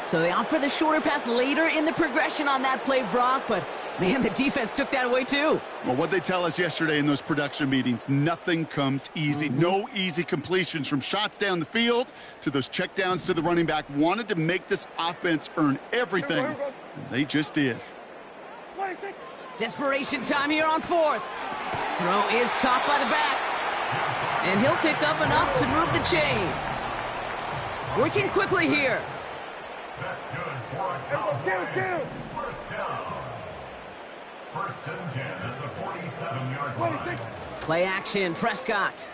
So they opt for the shorter pass later in the progression on that play, Brock, but man, the defense took that away too. Well, what they tell us yesterday in those production meetings, nothing comes easy. No easy completions from shots down the field to those checkdowns to the running back. Wanted to make this offense earn everything, and they just did. Desperation time here on 4th. Throw is caught by the back. And he'll pick up enough to move the chains. Working quickly here. That's good for a Cowboys. First down. 1st and 10 at the 47-yard line. Play action, Prescott.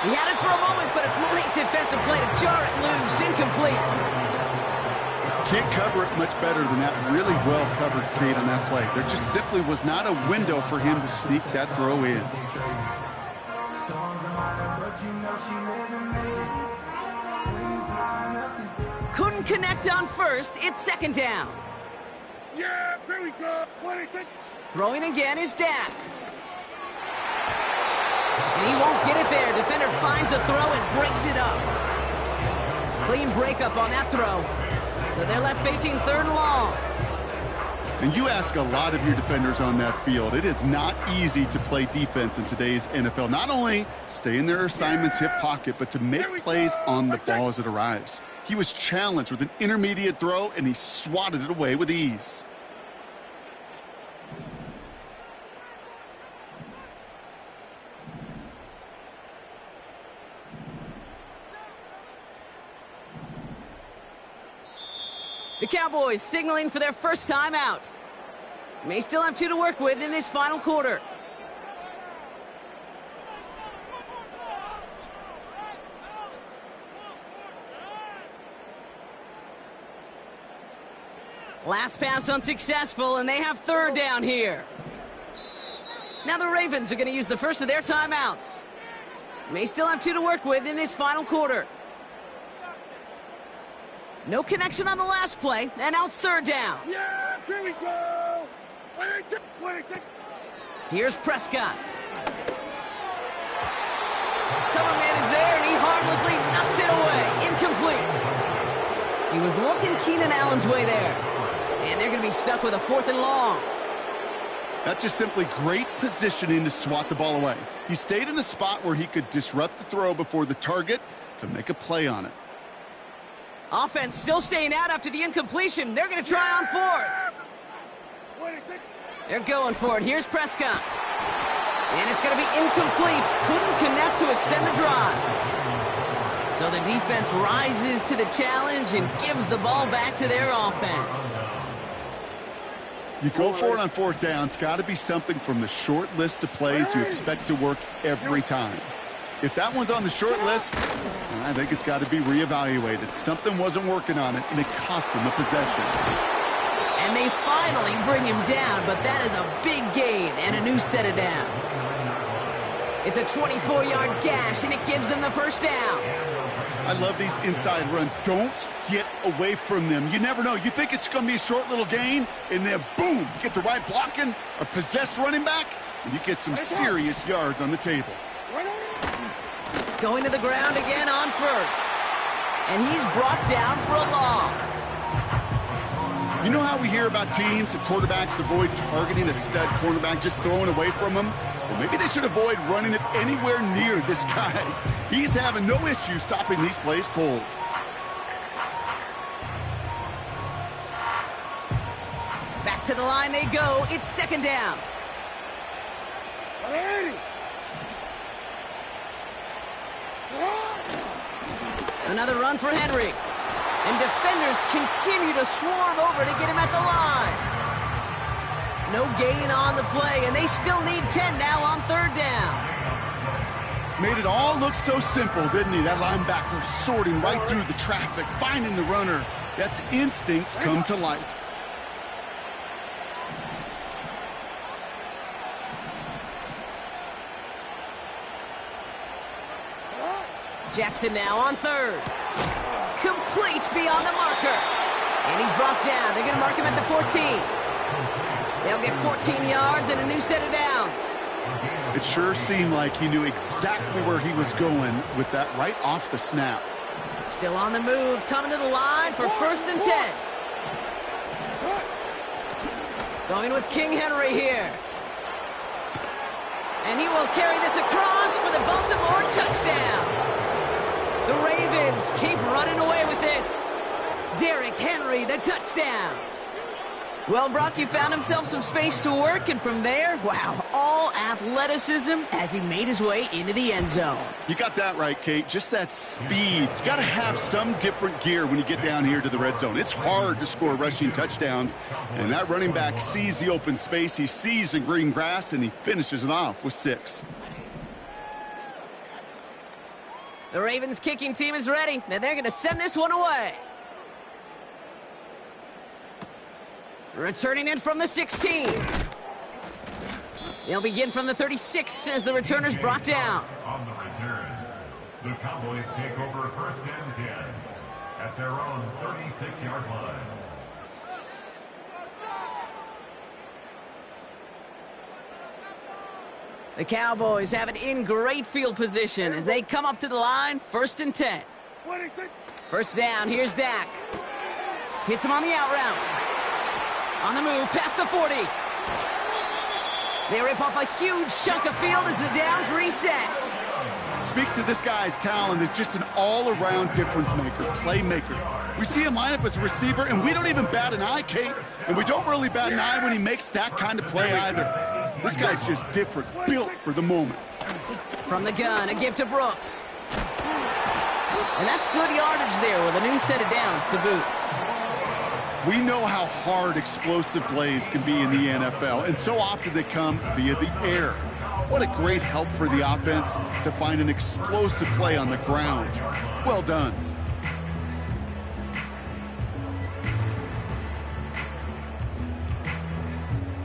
He had it for a moment, but a great defensive play to jar it loose. Incomplete. Can't cover it much better than that really well-covered Kate on that play. There just simply was not a window for him to sneak that throw in. Couldn't connect on 1st. It's 2nd down. Yeah, here we go. Throwing again is Dak. And he won't get it there. Defender finds a throw and breaks it up. Clean breakup on that throw. So they're left facing 3rd and long. And you ask a lot of your defenders on that field. It is not easy to play defense in today's NFL. Not only stay in their assignment's hip pocket, but to make plays on the ball as it arrives. He was challenged with an intermediate throw, and he swatted it away with ease. The Cowboys signaling for their first time out. May still have 2 to work with in this final quarter. Last pass unsuccessful, and they have 3rd down here. Now the Ravens are going to use the first of their timeouts. May still have 2 to work with in this final quarter. No connection on the last play, and now it's 3rd down. Yeah, here we go. Here's Prescott. Cover man is there, and he harmlessly knocks it away. Incomplete. He was looking Keenan Allen's way there. And they're going to be stuck with a 4th and long. That's just simply great positioning to swat the ball away. He stayed in a spot where he could disrupt the throw before the target could make a play on it. Offense still staying out after the incompletion. They're going to try on 4th. They're going for it. Here's Prescott. And it's going to be incomplete. Couldn't connect to extend the drive. So the defense rises to the challenge and gives the ball back to their offense. You go for it on 4th down. It's got to be something from the short list of plays you expect to work every time. If that one's on the short list, I think it's got to be reevaluated. Something wasn't working on it, and it cost them a possession. And they finally bring him down, but that is a big gain and a new set of downs. It's a 24-yard gash, and it gives them the first down. I love these inside runs. Don't get away from them. You never know. You think it's going to be a short little gain, and then boom, you get the right blocking, a possessed running back, and you get some serious yards on the table. Going to the ground again on first. And he's brought down for a loss. You know how we hear about teams and quarterbacks avoid targeting a stud cornerback, just throwing away from him? Well, maybe they should avoid running it anywhere near this guy. He's having no issue stopping these plays cold. Back to the line they go. It's second down. Another run for Henry. And defenders continue to swarm over to get him at the line. No gain on the play, and they still need 10 now on third down. Made it all look so simple, didn't he? That linebacker sorting right through the traffic, finding the runner. That's instincts come to life. Jackson now on third. Complete beyond the marker. And he's brought down. They're going to mark him at the 14. They'll get 14 yards and a new set of downs. It sure seemed like he knew exactly where he was going with that right off the snap. Still on the move, coming to the line for first and 10. Going with King Henry here. And he will carry this across for the Baltimore touchdown. The Ravens keep running away with this. Derrick Henry, the touchdown. Well, Brock, he found himself some space to work, and from there, wow, all athleticism as he made his way into the end zone. You got that right, Kate. Just that speed. You got to have some different gear when you get down here to the red zone. It's hard to score rushing touchdowns, and that running back sees the open space, he sees the green grass, and he finishes it off with 6. The Ravens kicking team is ready. Now they're going to send this one away. Returning in from the 16. They'll begin from the 36 as the returner's brought down. On the return, the Cowboys take over first and 10 at their own 36-yard line. The Cowboys have it in great field position as they come up to the line, first and 10. First down, here's Dak. Hits him on the out route. On the move, past the 40. They rip off a huge chunk of field as the downs reset. Speaks to this guy's talent as just an all-around difference maker, playmaker. We see him line up as a receiver, and we don't even bat an eye, Kate. And we don't really bat an eye when he makes that kind of play either. This guy's just different, built for the moment. From the gun, a give to Brooks. And that's good yardage there with a new set of downs to boot. We know how hard explosive plays can be in the NFL, and so often they come via the air. What a great help for the offense to find an explosive play on the ground. Well done.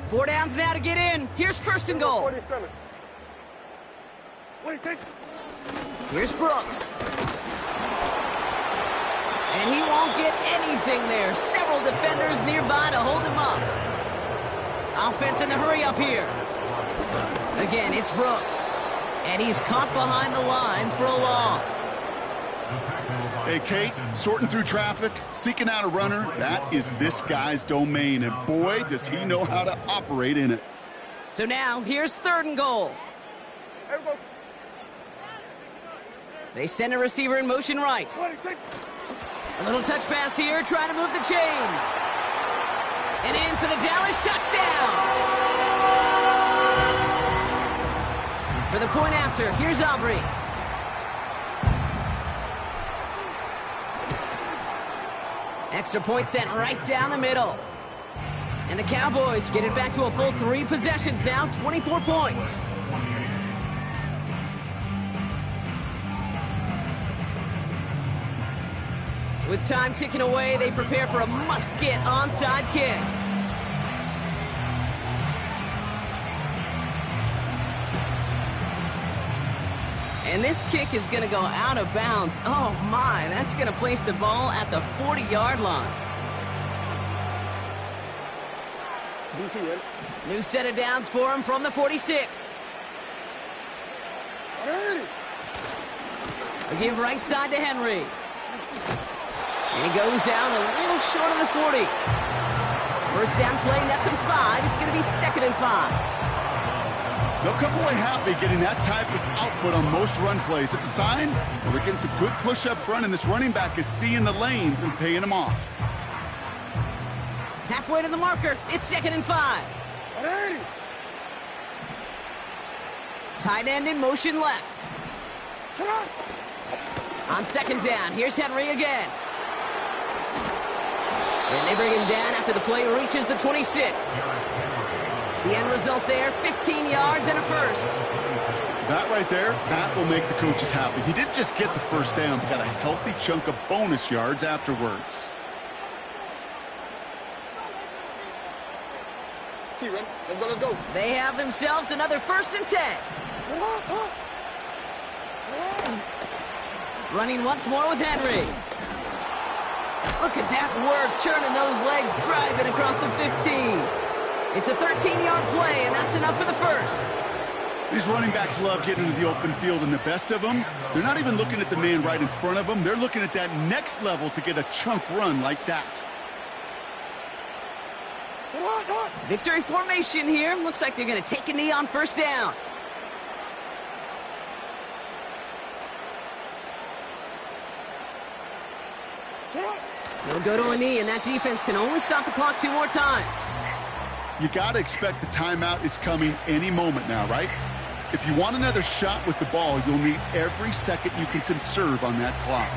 Four downs now to get in. Here's first and goal. 47. Here's Brooks. And he won't get anything there. Several defenders nearby to hold him up. Offense in the hurry up here. Again, it's Brooks. And he's caught behind the line for a loss. Hey, Kate, sorting through traffic, seeking out a runner, that is this guy's domain. And boy, does he know how to operate in it. So now, here's third and goal. They send a receiver in motion right. A little touch pass here, trying to move the chains. And in for the Dallas touchdown. For the point after, here's Aubrey. Extra point sent right down the middle. And the Cowboys get it back to a full 3 possessions now, 24 points. With time ticking away, they prepare for a must-get onside kick. And this kick is going to go out of bounds. Oh, my. That's going to place the ball at the 40-yard line. New set of downs for him from the 46. A give right side to Henry. And he goes down a little short of the 40. First down play, nets him 5. It's going to be 2nd and 5. They'll come away happy getting that type of output on most run plays. It's a sign that they're getting some good push up front, and this running back is seeing the lanes and paying them off. Halfway to the marker. It's 2nd and 5. Tight end in motion left. On 2nd down, here's Henry again. And they bring him down after the play reaches the 26. The end result there, 15 yards and a first. That right there, that will make the coaches happy. He didn't just get the first down, but got a healthy chunk of bonus yards afterwards. Let's go. They have themselves another 1st and 10. Running once more with Henry. Look at that work, turning those legs, driving across the 15. It's a 13-yard play, and that's enough for the first. These running backs love getting into the open field, and the best of them, they're not even looking at the man right in front of them. They're looking at that next level to get a chunk run like that. Victory formation here. Looks like they're going to take a knee on 1st down. They'll go to a knee, and that defense can only stop the clock 2 more times. You got to expect the timeout is coming any moment now, right? If you want another shot with the ball, you'll need every second you can conserve on that clock.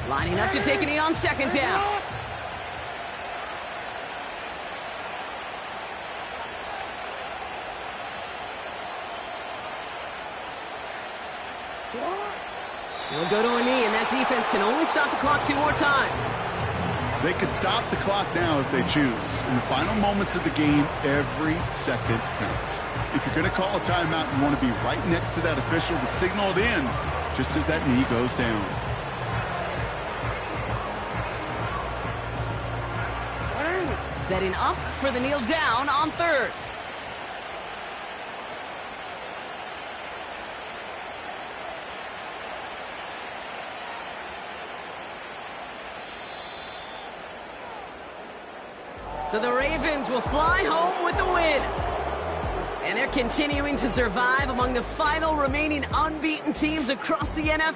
Lining up to take a knee on 2nd down. They'll go to a knee, and that defense can only stop the clock 2 more times. They could stop the clock now if they choose. In the final moments of the game, every second counts. If you're going to call a timeout, you want to be right next to that official to signal it in just as that knee goes down. Setting up for the kneel down on 3rd. So the Ravens will fly home with the win. And they're continuing to survive among the final remaining unbeaten teams across the NFL.